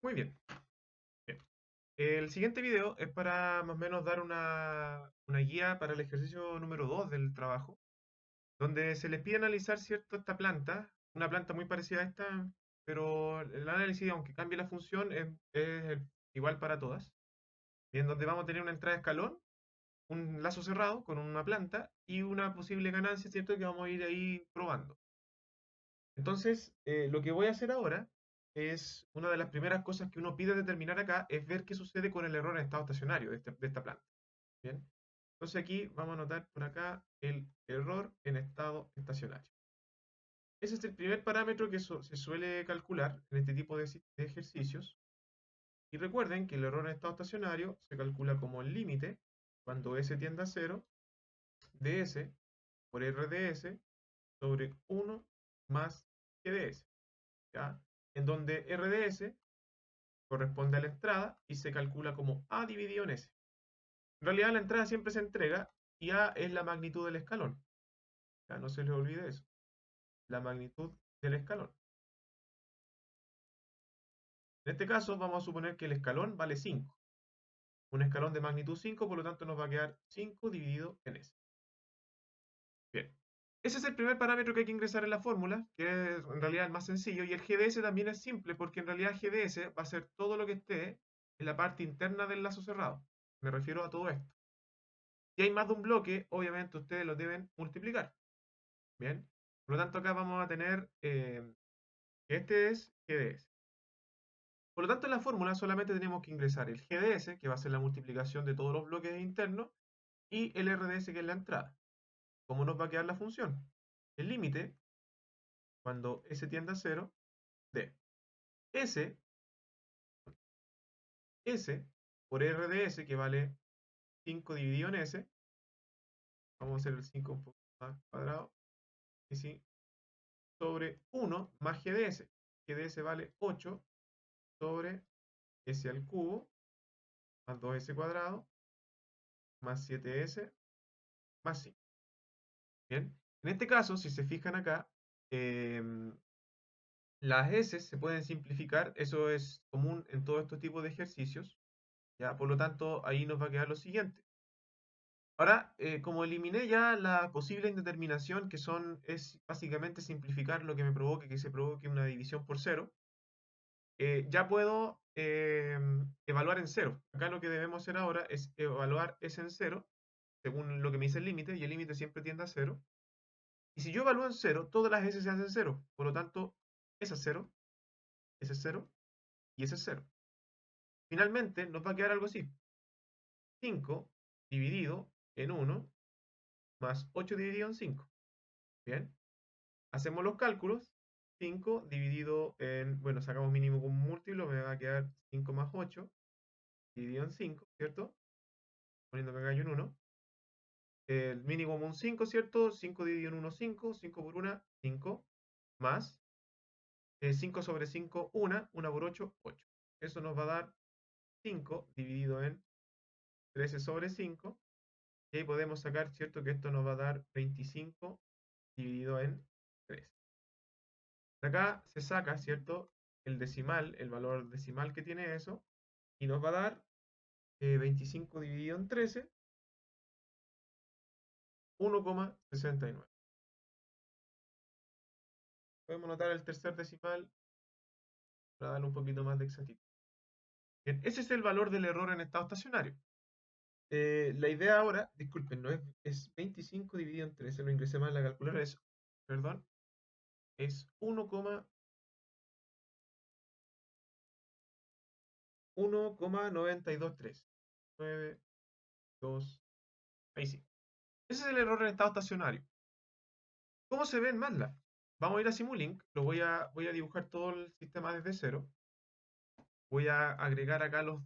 Muy bien. Bien. El siguiente video es para más o menos dar una guía para el ejercicio número 2 del trabajo, donde se les pide analizar, ¿cierto?, esta planta, una planta muy parecida a esta, pero el análisis, aunque cambie la función, es igual para todas. Bien, donde vamos a tener una entrada de escalón, un lazo cerrado con una planta y una posible ganancia, ¿cierto?, que vamos a ir ahí probando. Entonces, lo que voy a hacer ahora es, una de las primeras cosas que uno pide determinar acá, es ver qué sucede con el error en estado estacionario de esta planta. Bien. Entonces aquí vamos a anotar por acá el error en estado estacionario. Ese es el primer parámetro que se suele calcular en este tipo de ejercicios. Y recuerden que el error en estado estacionario se calcula como el límite, cuando S tiende a 0, de S por R de S sobre 1 más G de S. ¿Ya? En donde R de S corresponde a la entrada y se calcula como A dividido en S. En realidad la entrada siempre se entrega y A es la magnitud del escalón. Ya no se les olvide eso. La magnitud del escalón. En este caso vamos a suponer que el escalón vale 5. Un escalón de magnitud 5, por lo tanto nos va a quedar 5 dividido en S. Bien. Ese es el primer parámetro que hay que ingresar en la fórmula, que es en realidad el más sencillo, y el GDS también es simple, porque en realidad GDS va a ser todo lo que esté en la parte interna del lazo cerrado. Me refiero a todo esto. Si hay más de un bloque, obviamente ustedes lo deben multiplicar. Bien. Por lo tanto, acá vamos a tener que este es GDS. Por lo tanto, en la fórmula solamente tenemos que ingresar el GDS, que va a ser la multiplicación de todos los bloques internos, y el RDS, que es la entrada. ¿Cómo nos va a quedar la función? El límite, cuando S tiende a 0, de S, S por RDS, que vale 5 dividido en S. Vamos a hacer el 5 un poco más cuadrado. Y sí, sobre 1 más GDS. GDS vale 8 sobre S al cubo más 2S cuadrado más 7S más 5. Bien, en este caso, si se fijan acá, las S se pueden simplificar, eso es común en todos estos tipos de ejercicios, ¿ya? Por lo tanto, ahí nos va a quedar lo siguiente. Ahora, como eliminé ya la posible indeterminación, es básicamente simplificar lo que me provoque que se provoque una división por cero, ya puedo evaluar en cero. Acá lo que debemos hacer ahora es evaluar S en cero, según lo que me dice el límite, y el límite siempre tiende a cero. Y si yo evalúo en cero, todas las S se hacen cero. Por lo tanto, esa es cero, ese es cero y ese es cero. Finalmente, nos va a quedar algo así. 5 dividido en 1 más 8 dividido en 5. Bien. Hacemos los cálculos. 5 dividido en, bueno, sacamos mínimo como múltiplo, me va a quedar 5 más 8 dividido en 5, ¿cierto? Poniendo que acá hay un 1. El mínimo como un 5, ¿cierto? 5 dividido en 1, 5. 5 por 1, 5. Más 5 sobre 5, 1. 1 por 8, 8. Eso nos va a dar 5 dividido en 13 sobre 5. Y ahí podemos sacar, ¿cierto?, que esto nos va a dar 25 dividido en 3. De acá se saca, ¿cierto?, el decimal, el valor decimal que tiene eso, y nos va a dar 25 dividido en 13, 1,69. Podemos notar el tercer decimal para darle un poquito más de exactitud. Bien, ese es el valor del error en estado estacionario. La idea ahora, disculpen, no es 25 dividido en 13, lo ingresé mal en la calculadora, perdón, es 1,923. 9, 2, ahí sí. Ese es el error en estado estacionario. ¿Cómo se ve en MATLAB? Vamos a ir a Simulink, voy a dibujar todo el sistema desde cero. Voy a agregar acá los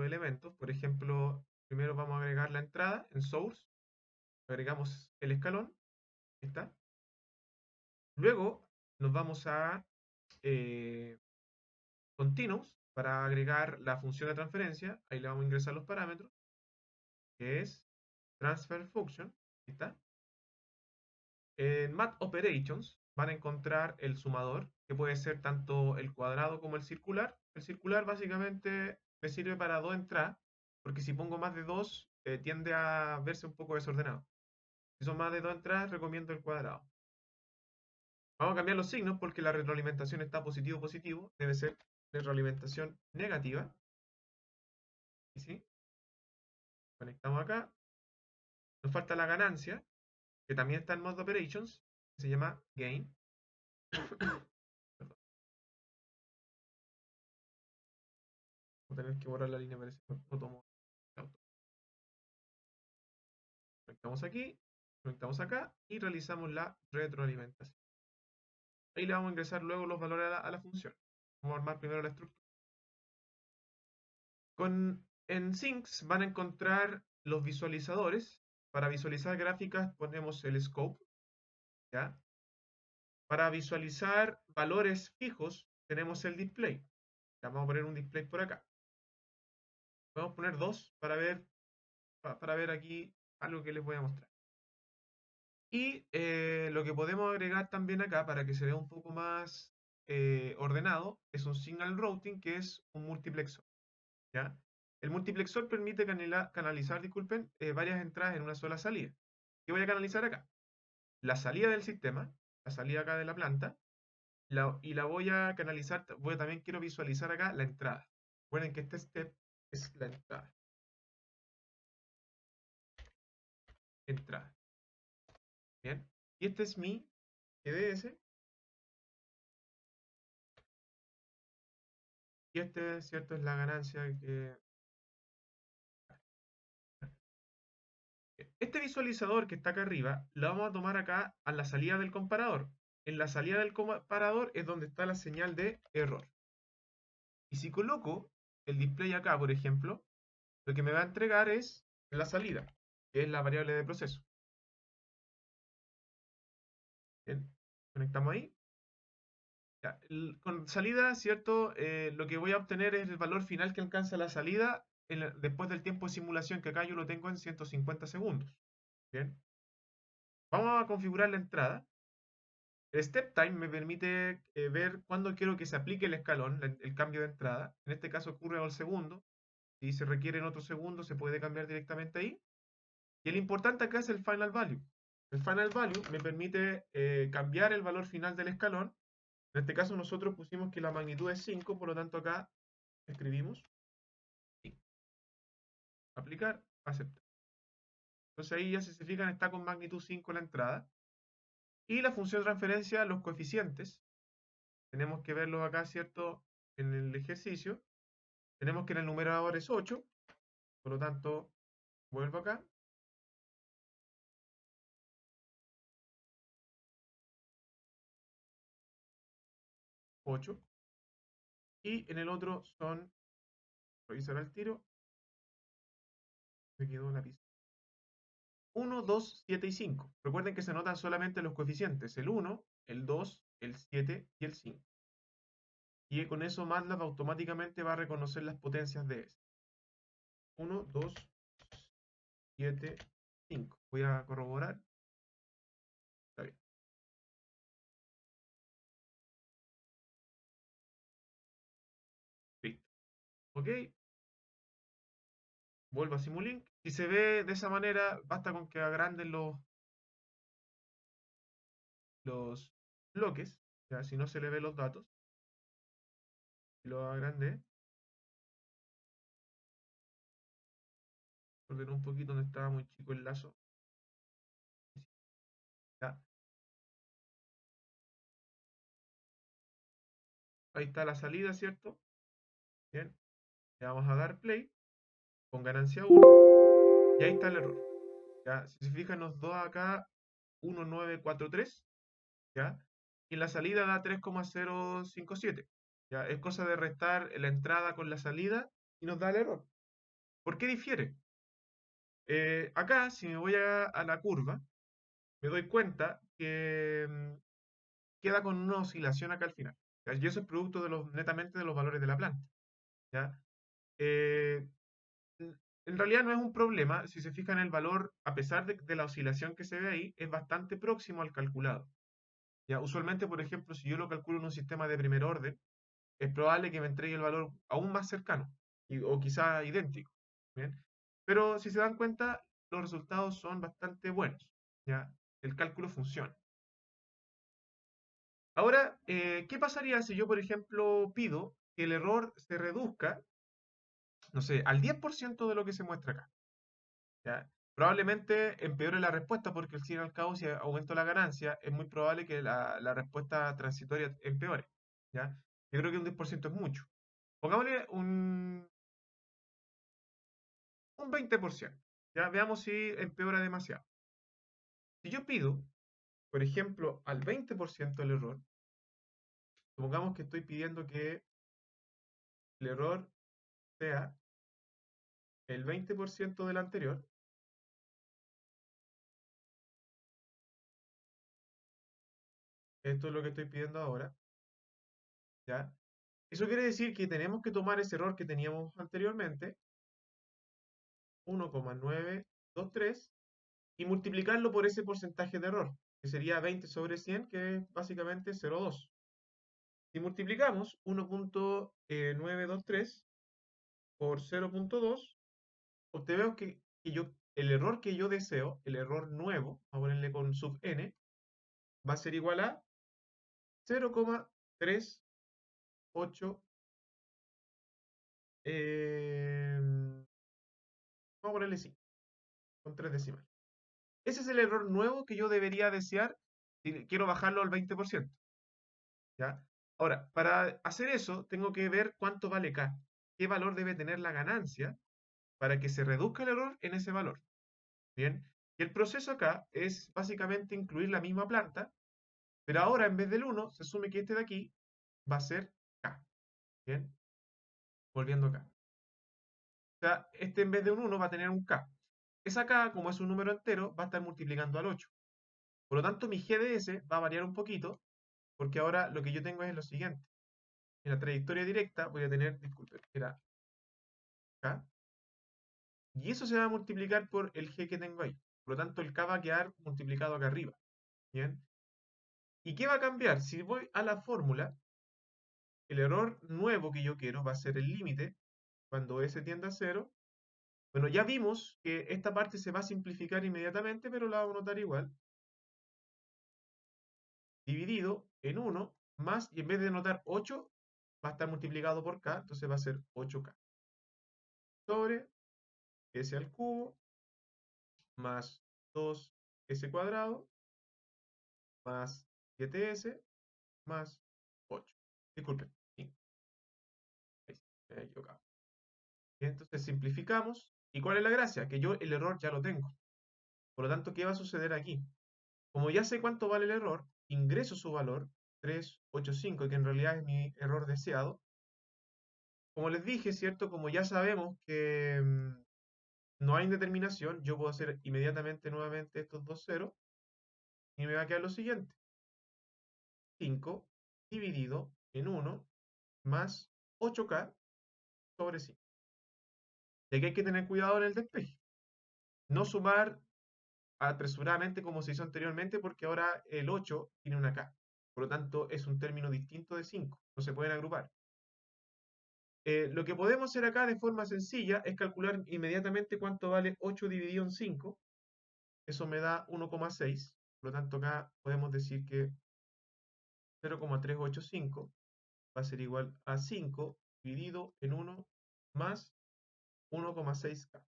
elementos. Por ejemplo, primero vamos a agregar la entrada en Source. Agregamos el escalón. Ahí está. Luego nos vamos a Continuous para agregar la función de transferencia. Ahí le vamos a ingresar los parámetros, que es Transfer Function. Ahí está. En Math Operations van a encontrar el sumador, que puede ser tanto el cuadrado como el circular. El circular básicamente me sirve para dos entradas, porque si pongo más de dos, tiende a verse un poco desordenado. Si son más de dos entradas, recomiendo el cuadrado. Vamos a cambiar los signos porque la retroalimentación está positivo-positivo. Debe ser retroalimentación negativa. ¿Y sí? Conectamos acá. Nos falta la ganancia, que también está en Mode Operations, que se llama Gain. Perdón, voy a tener que borrar la línea, parece que no tomo el auto. Conectamos aquí, conectamos acá y realizamos la retroalimentación. Ahí le vamos a ingresar luego los valores a la función. Vamos a armar primero la estructura. En Sinks van a encontrar los visualizadores. Para visualizar gráficas ponemos el scope, ¿ya? Para visualizar valores fijos tenemos el display. Ya vamos a poner un display por acá. Podemos poner dos para ver aquí algo que les voy a mostrar. Y lo que podemos agregar también acá para que se vea un poco más ordenado es un signal routing, que es un multiplexor, ¿ya? El multiplexor permite canalizar, disculpen, varias entradas en una sola salida. ¿Qué voy a canalizar acá? La salida del sistema, la salida acá de la planta, y la voy a canalizar, también quiero visualizar acá la entrada. Recuerden que este step es la entrada. Entrada. Bien. Y este es mi GDS. Y este, ¿cierto? Es la ganancia que... Este visualizador que está acá arriba, lo vamos a tomar acá a la salida del comparador. En la salida del comparador es donde está la señal de error. Y si coloco el display acá, por ejemplo, lo que me va a entregar es la salida, que es la variable de proceso. Bien, conectamos ahí. Ya, con salida, ¿cierto? Lo que voy a obtener es el valor final que alcanza la salida después del tiempo de simulación, que acá yo lo tengo en 150 segundos. Bien. Vamos a configurar la entrada. El step time me permite ver cuándo quiero que se aplique el escalón, el cambio de entrada. En este caso ocurre al segundo. Si se requiere en otro segundo, se puede cambiar directamente ahí. Y el importante acá es el final value. El final value me permite cambiar el valor final del escalón. En este caso nosotros pusimos que la magnitud es 5, por lo tanto acá escribimos 5. Aplicar, aceptar. Entonces ahí ya, si se fijan, está con magnitud 5 la entrada. Y la función de transferencia, los coeficientes, tenemos que verlos acá, ¿cierto? En el ejercicio. Tenemos que en el numerador es 8, por lo tanto, vuelvo acá. 8. Y en el otro son, revisar al tiro, me quedó la pista. 1, 2, 7 y 5. Recuerden que se notan solamente los coeficientes, el 1, el 2, el 7 y el 5. Y con eso MATLAB automáticamente va a reconocer las potencias de este. 1, 2, 7, 5. Voy a corroborar. Está bien. Listo. Ok. Vuelvo a Simulink. Si se ve de esa manera, basta con que agranden los bloques. Ya, si no se le ve los datos. Si lo agrandé. Ordené un poquito donde estaba muy chico el lazo. Ya. Ahí está la salida, ¿cierto? Bien. Le vamos a dar play con ganancia 1 y ahí está el error. ¿Ya? Si se fijan, nos da acá 1943, ¿ya? Y en la salida da 3,057. ¿Ya? Es cosa de restar la entrada con la salida y nos da el error. ¿Por qué difiere? Acá, si me voy a la curva, me doy cuenta que queda con una oscilación acá al final. ¿Ya? Y eso es producto netamente de los valores de la planta. ¿Ya? Eh, en realidad no es un problema, si se fijan el valor, a pesar de la oscilación que se ve ahí, es bastante próximo al calculado. Ya, usualmente, por ejemplo, si yo lo calculo en un sistema de primer orden, es probable que me entregue el valor aún más cercano o quizá idéntico. ¿Bien? Pero si se dan cuenta, los resultados son bastante buenos. ¿Ya? El cálculo funciona. Ahora, ¿qué pasaría si yo, por ejemplo, pido que el error se reduzca, no sé, al 10% de lo que se muestra acá? ¿Ya? Probablemente empeore la respuesta porque al fin y al cabo, si aumento la ganancia, es muy probable que la respuesta transitoria empeore. ¿Ya? Yo creo que un 10% es mucho. Pongámosle un 20%. Ya veamos si empeora demasiado. Si yo pido, por ejemplo, al 20% el error, supongamos que estoy pidiendo que el error sea el 20% del anterior, esto es lo que estoy pidiendo ahora, ¿ya? Eso quiere decir que tenemos que tomar ese error que teníamos anteriormente, 1,923, y multiplicarlo por ese porcentaje de error, que sería 20 sobre 100, que es básicamente 0,2. Si multiplicamos 1,923 por 0,2, obtenemos que el error que yo deseo, el error nuevo, vamos a ponerle con sub n, va a ser igual a 0,38, vamos a ponerle 5, con 3 decimales. Ese es el error nuevo que yo debería desear si quiero bajarlo al 20%. ¿Ya? Ahora, para hacer eso, tengo que ver cuánto vale K, qué valor debe tener la ganancia para que se reduzca el error en ese valor. Bien, y el proceso acá es básicamente incluir la misma planta, pero ahora en vez del 1 se asume que este de aquí va a ser K. Bien, volviendo acá. O sea, este en vez de un 1 va a tener un K. Esa K, como es un número entero, va a estar multiplicando al 8. Por lo tanto, mi GDS va a variar un poquito, porque ahora lo que yo tengo es lo siguiente. En la trayectoria directa voy a tener, disculpe, era K, y eso se va a multiplicar por el G que tengo ahí. Por lo tanto, el K va a quedar multiplicado acá arriba. Bien. ¿Y qué va a cambiar? Si voy a la fórmula, el error nuevo que yo quiero va a ser el límite cuando S tiende a 0. Bueno, ya vimos que esta parte se va a simplificar inmediatamente, pero la vamos a notar igual. Dividido en 1 más, y en vez de notar 8, va a estar multiplicado por K, entonces va a ser 8K. Sobre S al cubo más 2S cuadrado más 7S más 8. Disculpen, 5. Me he equivocado. Bien, entonces simplificamos. ¿Y cuál es la gracia? Que yo el error ya lo tengo. Por lo tanto, ¿qué va a suceder aquí? Como ya sé cuánto vale el error, ingreso su valor, 385, que en realidad es mi error deseado. Como les dije, ¿cierto? Como ya sabemos que no hay indeterminación, yo puedo hacer inmediatamente nuevamente estos dos ceros y me va a quedar lo siguiente. 5 dividido en 1 más 8K sobre 5. Y aquí hay que tener cuidado en el despeje. No sumar apresuradamente como se hizo anteriormente porque ahora el 8 tiene una K. Por lo tanto, es un término distinto de 5. No se pueden agrupar. Lo que podemos hacer acá de forma sencilla es calcular inmediatamente cuánto vale 8 dividido en 5. Eso me da 1,6. Por lo tanto, acá podemos decir que 0,385 va a ser igual a 5 dividido en 1 más 1,6K.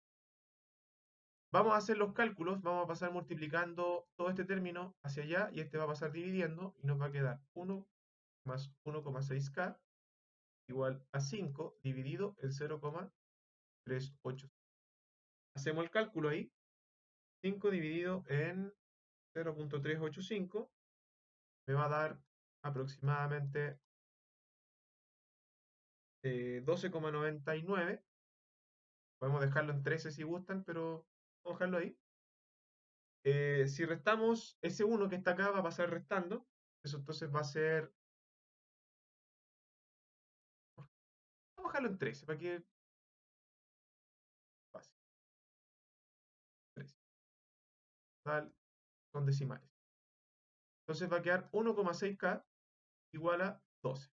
Vamos a hacer los cálculos, vamos a pasar multiplicando todo este término hacia allá y este va a pasar dividiendo y nos va a quedar 1 más 1,6K igual a 5 dividido en 0,38. Hacemos el cálculo ahí. 5 dividido en 0,385 me va a dar aproximadamente 12,99. Podemos dejarlo en 13 si gustan, pero vamos a dejarlo ahí. Si restamos ese 1 que está acá, va a pasar restando. Eso entonces va a ser. Vamos a dejarlo en 13 para que pase. 13. Total, son decimales. Entonces va a quedar 1,6K igual a 12.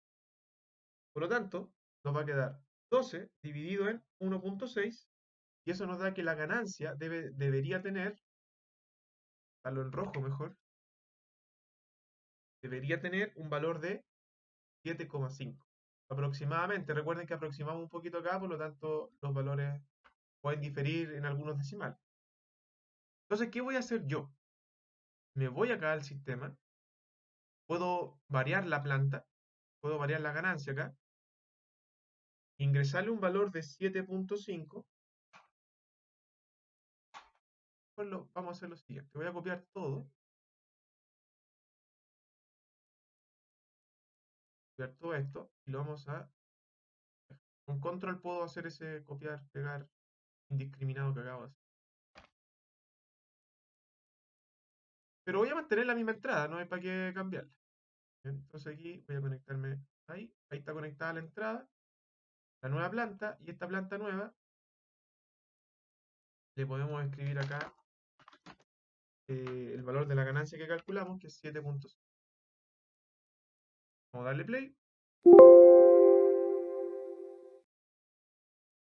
Por lo tanto, nos va a quedar 12 dividido en 1,6 y eso nos da que la ganancia debería tener, darlo en rojo mejor, debería tener un valor de 7,5 aproximadamente. Recuerden que aproximamos un poquito acá, por lo tanto los valores pueden diferir en algunos decimales. Entonces, ¿qué voy a hacer yo? Me voy acá al sistema, puedo variar la planta, puedo variar la ganancia acá, ingresarle un valor de 7,5. Vamos a hacer lo siguiente, voy a copiar todo, copiar todo esto y lo vamos a... Con control puedo hacer ese copiar, pegar indiscriminado que acabo de hacer. Pero voy a mantener la misma entrada, no hay para qué cambiarla. Bien, entonces aquí voy a conectarme ahí. Ahí está conectada la entrada, la nueva planta, y esta planta nueva le podemos escribir acá el valor de la ganancia que calculamos, que es 7,5. Vamos a darle play.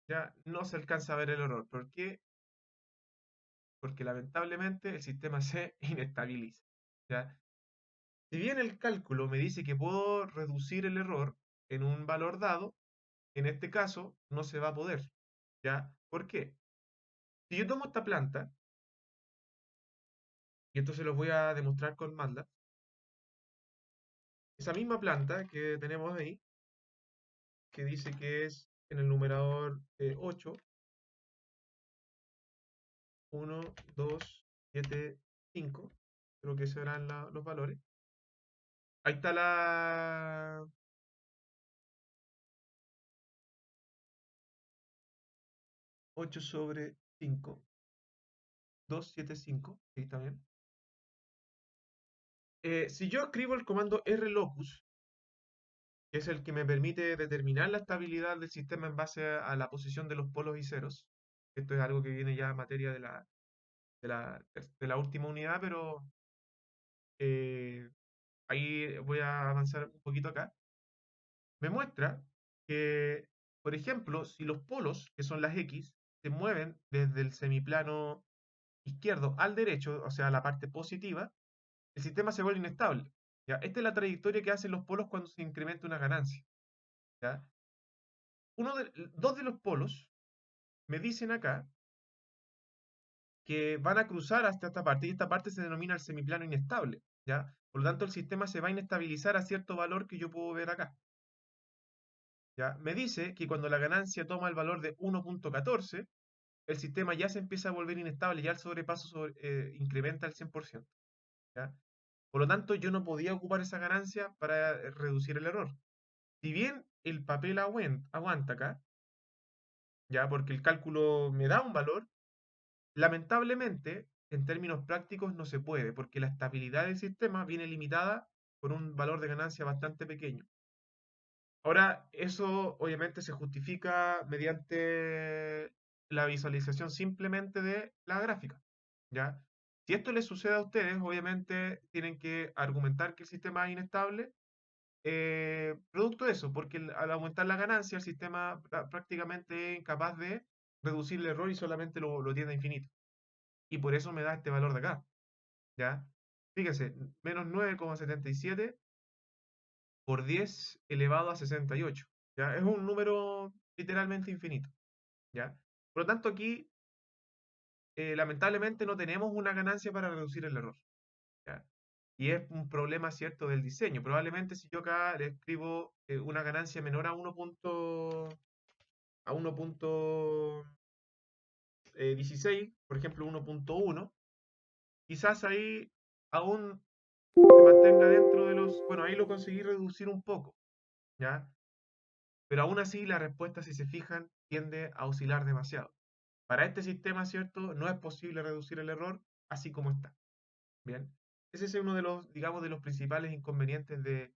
Ya no se alcanza a ver el error. ¿Por qué? Porque lamentablemente el sistema se inestabiliza. ¿Ya? Si bien el cálculo me dice que puedo reducir el error en un valor dado, en este caso no se va a poder. ¿Ya? ¿Por qué? Si yo tomo esta planta, y esto se los voy a demostrar con MATLAB, esa misma planta que tenemos ahí, que dice que es en el numerador 8, 1, 2, 7, 5, creo que serán los valores. Ahí está la 8 sobre 5, 275, ahí está bien. Si yo escribo el comando rlocus, que es el que me permite determinar la estabilidad del sistema en base a la posición de los polos y ceros, esto es algo que viene ya en materia de la última unidad, pero eh, ahí voy a avanzar un poquito acá. Me muestra que, por ejemplo, si los polos, que son las X, se mueven desde el semiplano izquierdo al derecho, o sea, la parte positiva, el sistema se vuelve inestable. ¿Ya? Esta es la trayectoria que hacen los polos cuando se incrementa una ganancia. ¿Ya? Dos de los polos me dicen acá que van a cruzar hasta esta parte y esta parte se denomina el semiplano inestable. ¿Ya? Por lo tanto, el sistema se va a inestabilizar a cierto valor que yo puedo ver acá. ¿Ya? Me dice que cuando la ganancia toma el valor de 1,14, el sistema ya se empieza a volver inestable, ya el sobrepaso incrementa al 100%. ¿Ya? Por lo tanto, yo no podía ocupar esa ganancia para reducir el error. Si bien el papel aguanta acá, ya porque el cálculo me da un valor, lamentablemente, en términos prácticos no se puede, porque la estabilidad del sistema viene limitada por un valor de ganancia bastante pequeño. Ahora, eso obviamente se justifica mediante la visualización simplemente de la gráfica, ¿ya? Si esto les sucede a ustedes, obviamente tienen que argumentar que el sistema es inestable, producto de eso, porque al aumentar la ganancia, el sistema prácticamente es incapaz de reducir el error y solamente lo tiene a infinito. Y por eso me da este valor de acá, ¿ya? Fíjense, menos 9,77 por 10 elevado a 68, ¿ya? Es un número literalmente infinito, ¿ya? Por lo tanto, aquí, lamentablemente, no tenemos una ganancia para reducir el error, ¿ya? Y es un problema, cierto, del diseño. Probablemente si yo acá le escribo una ganancia menor a 1,16, por ejemplo 1,1, quizás ahí aún se mantenga dentro de los... Bueno, ahí lo conseguí reducir un poco, ¿ya? Pero aún así la respuesta, si se fijan, tiende a oscilar demasiado. Para este sistema, ¿cierto? No es posible reducir el error así como está. Bien. Ese es uno de los, digamos, de los principales inconvenientes de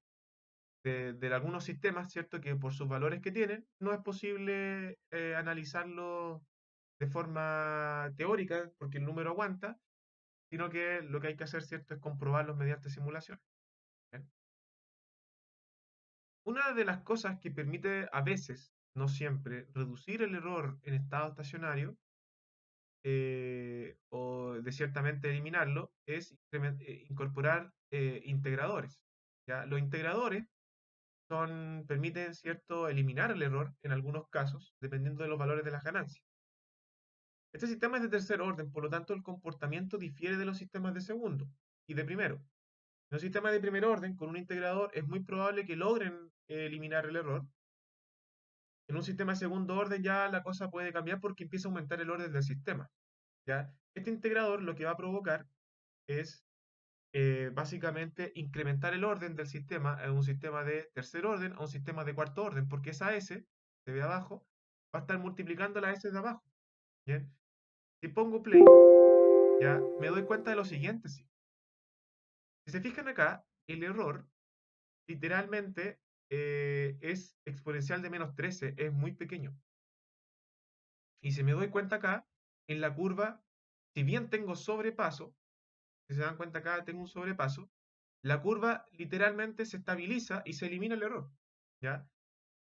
algunos sistemas, ¿cierto? Que por sus valores que tienen, no es posible analizarlo de forma teórica, porque el número aguanta, sino que lo que hay que hacer, ¿cierto?, es comprobarlos mediante simulaciones. ¿Bien? Una de las cosas que permite a veces, no siempre, reducir el error en estado estacionario, o de ciertamente eliminarlo, es incorporar integradores. ¿Ya? Los integradores permiten, ¿cierto?, eliminar el error en algunos casos, dependiendo de los valores de las ganancias. Este sistema es de tercer orden, por lo tanto el comportamiento difiere de los sistemas de segundo y de primero. En un sistema de primer orden, con un integrador, es muy probable que logren eliminar el error. En un sistema de segundo orden ya la cosa puede cambiar porque empieza a aumentar el orden del sistema. ¿Ya? Este integrador lo que va a provocar es básicamente incrementar el orden del sistema en un sistema de tercer orden a un sistema de cuarto orden, porque esa S, se ve abajo, va a estar multiplicando la S de abajo. ¿Bien? Si pongo play, ya me doy cuenta de lo siguiente, sí. Si se fijan acá, el error literalmente es exponencial de -13, es muy pequeño. Y si me doy cuenta acá, en la curva, si bien tengo sobrepaso, si se dan cuenta acá tengo un sobrepaso, la curva literalmente se estabiliza y se elimina el error. ¿Ya?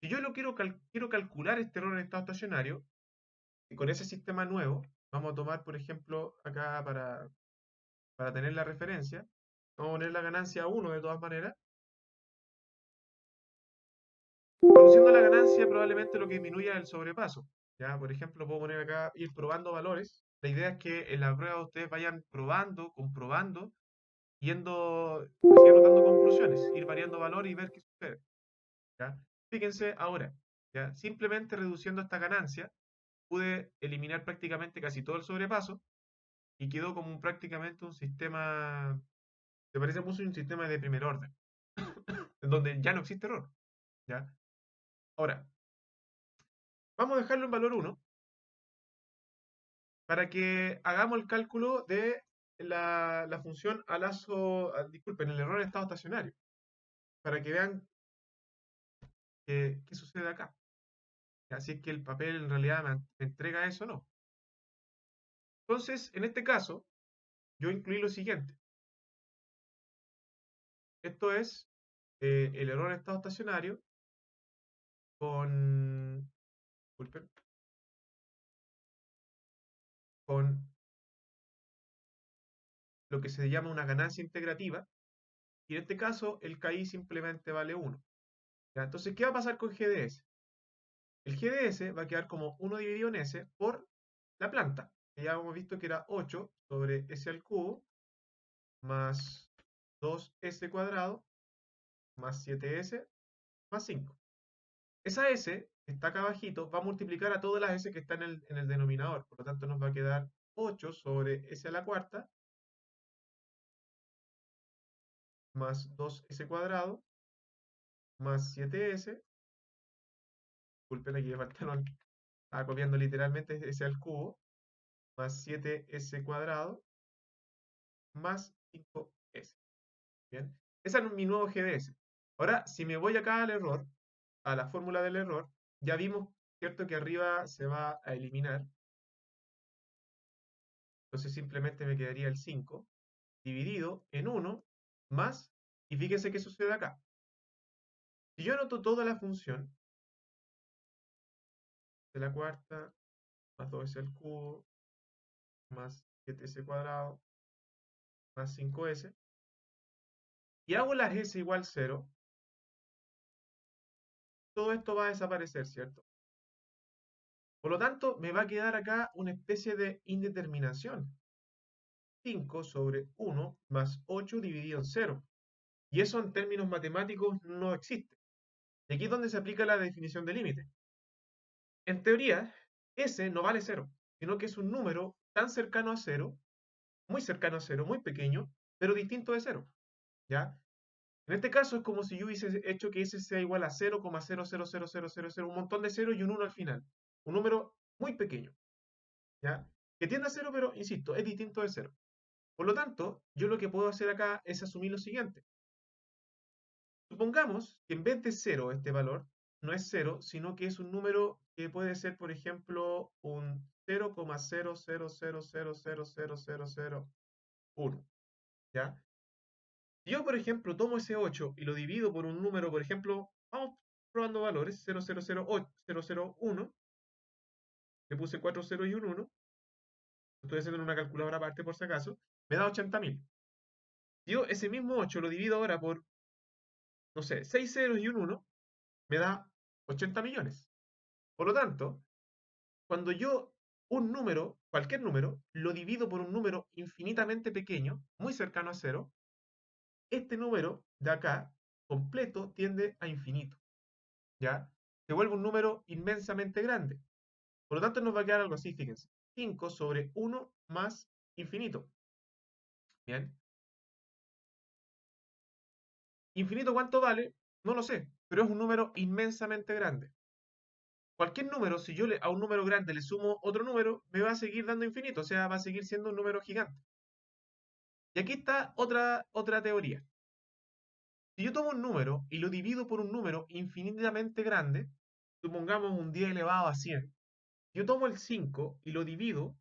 Si yo quiero calcular este error en estado estacionario, y con ese sistema nuevo, vamos a tomar, por ejemplo, acá para tener la referencia, vamos a poner la ganancia a 1 de todas maneras. Reduciendo la ganancia probablemente lo que disminuya es el sobrepaso. ¿Ya? Por ejemplo, puedo poner acá, ir probando valores. La idea es que en la prueba ustedes vayan probando, comprobando, así anotando conclusiones, ir variando valor y ver qué sucede. ¿Ya? Fíjense ahora, ¿ya? Simplemente reduciendo esta ganancia, pude eliminar prácticamente casi todo el sobrepaso y quedó como prácticamente un sistema, se parece mucho a un sistema de primer orden, en donde ya no existe error. ¿Ya? Ahora, vamos a dejarlo en valor 1 para que hagamos el cálculo de la función disculpen, el error en estado estacionario, para que vean qué sucede acá. Así es que el papel en realidad me entrega eso o no. Entonces, en este caso, yo incluí lo siguiente. Esto es el error en estado estacionario con, disculpen, con lo que se llama una ganancia integrativa, y en este caso el KI simplemente vale 1. ¿Ya? Entonces, ¿qué va a pasar con GDS? El GDS va a quedar como 1 dividido en S por la planta, que ya hemos visto que era 8 sobre S al cubo, más 2S cuadrado, más 7S, más 5. Esa S que está acá abajito va a multiplicar a todas las S que están en el denominador, por lo tanto nos va a quedar 8 sobre S a la cuarta, más 2S cuadrado, más 7S, disculpen aquí me faltaron, estaba copiando literalmente S al cubo, más 7S cuadrado, más 5S. ¿Bien? Ese es mi nuevo GDS. Ahora, si me voy acá al error, a la fórmula del error, ya vimos, ¿cierto?, que arriba se va a eliminar. Entonces simplemente me quedaría el 5 dividido en 1 más, y fíjense qué sucede acá. Si yo anoto toda la función de la cuarta, más 2S al cubo, más 7S cuadrado, más 5S, y hago las S igual 0, todo esto va a desaparecer, ¿cierto? Por lo tanto, me va a quedar acá una especie de indeterminación. 5 sobre 1 más 8 dividido en 0. Y eso en términos matemáticos no existe. Y aquí es donde se aplica la definición de límite. En teoría, S no vale 0, sino que es un número tan cercano a 0, muy cercano a 0, muy pequeño, pero distinto de 0. ¿Ya? En este caso es como si yo hubiese hecho que S sea igual a 0,00000, un montón de 0 y un 1 al final. Un número muy pequeño. ¿Ya? Que tiende a 0, pero insisto, es distinto de 0. Por lo tanto, yo lo que puedo hacer acá es asumir lo siguiente. Supongamos que en vez de 0 este valor no es 0, sino que es un número que puede ser, por ejemplo, un 0,00000000 1, ¿ya? Si yo, por ejemplo, tomo ese 8 y lo divido por un número, por ejemplo, vamos probando valores, 0,001, le puse 4 0 y un 1, estoy haciendo una calculadora aparte por si acaso, me da 80.000. Si yo ese mismo 8 lo divido ahora por, no sé, 6 ceros y un 1, me da 80 millones. Por lo tanto, cuando yo un número, cualquier número, lo divido por un número infinitamente pequeño, muy cercano a cero, este número de acá, completo, tiende a infinito, ¿ya? Se vuelve un número inmensamente grande. Por lo tanto, nos va a quedar algo así, fíjense. 5 sobre 1 más infinito. Bien. ¿Infinito cuánto vale? No lo sé, pero es un número inmensamente grande. Cualquier número, si yo a un número grande le sumo otro número, me va a seguir dando infinito, o sea, va a seguir siendo un número gigante. Y aquí está otra teoría. Si yo tomo un número y lo divido por un número infinitamente grande, supongamos un 10 elevado a 100, yo tomo el 5 y lo divido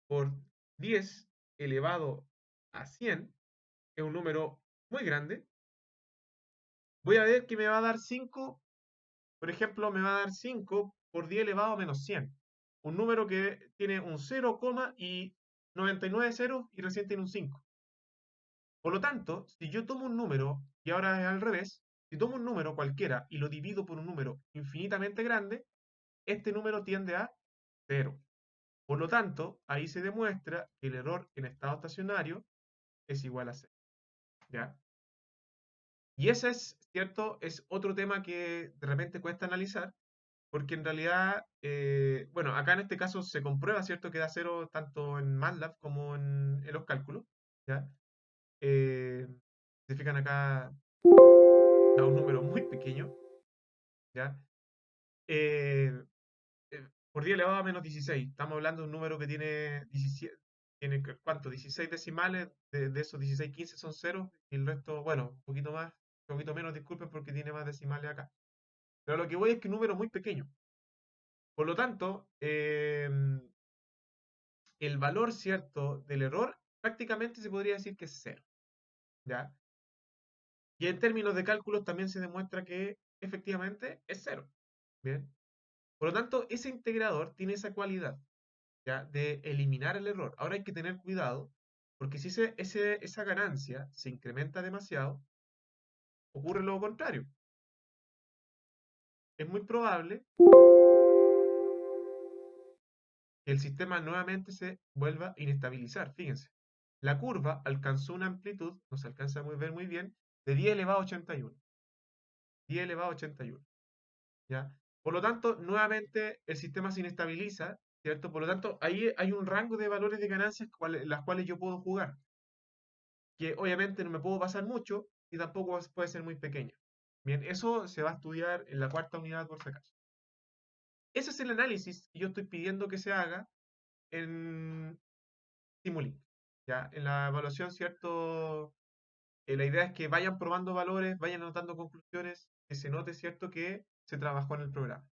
por 10 elevado a 100, que es un número muy grande, voy a ver que me va a dar 5, por ejemplo, me va a dar 5 por 10 elevado a menos 100. Un número que tiene un 0, y 99 ceros y recién tiene un 5. Por lo tanto, si yo tomo un número, y ahora es al revés, si tomo un número cualquiera y lo divido por un número infinitamente grande, este número tiende a 0. Por lo tanto, ahí se demuestra que el error en estado estacionario es igual a 0. ¿Ya? Y ese es, ¿cierto? Es otro tema que de repente cuesta analizar, porque en realidad, bueno, acá en este caso se comprueba, ¿cierto? Que da 0 tanto en MATLAB como en los cálculos, ¿ya? Se fijan acá, da un número muy pequeño, ¿ya? Eh, por 10 elevado a menos 16. Estamos hablando de un número que tiene 17, tiene, ¿cuánto? 16 decimales, de esos 16, 15 son ceros, y el resto, bueno, un poquito más, un poquito menos, disculpen, porque tiene más decimales acá. Pero lo que voy es que un número muy pequeño. Por lo tanto, el valor, ¿cierto?, del error prácticamente se podría decir que es cero, ¿ya? Y en términos de cálculos también se demuestra que efectivamente es cero, ¿bien? Por lo tanto, ese integrador tiene esa cualidad, ¿ya?, de eliminar el error. Ahora hay que tener cuidado, porque si esa ganancia se incrementa demasiado, ocurre lo contrario. Es muy probable que el sistema nuevamente se vuelva a inestabilizar. Fíjense, la curva alcanzó una amplitud, no se alcanza a ver muy bien, de 10 elevado a 81. 10 elevado a 81. ¿Ya? Por lo tanto, nuevamente el sistema se inestabiliza, ¿cierto? Por lo tanto, ahí hay un rango de valores de ganancias las cuales yo puedo jugar, que obviamente no me puedo pasar mucho y tampoco puede ser muy pequeña. Bien, eso se va a estudiar en la cuarta unidad por si acaso. Ese es el análisis que yo estoy pidiendo que se haga en Simulink. ¿Ya? En la evaluación, ¿cierto? La idea es que vayan probando valores, vayan anotando conclusiones, que se note, ¿cierto?, que se trabajó en el programa.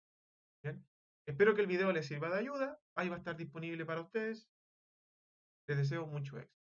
¿Bien? Espero que el video les sirva de ayuda. Ahí va a estar disponible para ustedes. Les deseo mucho éxito.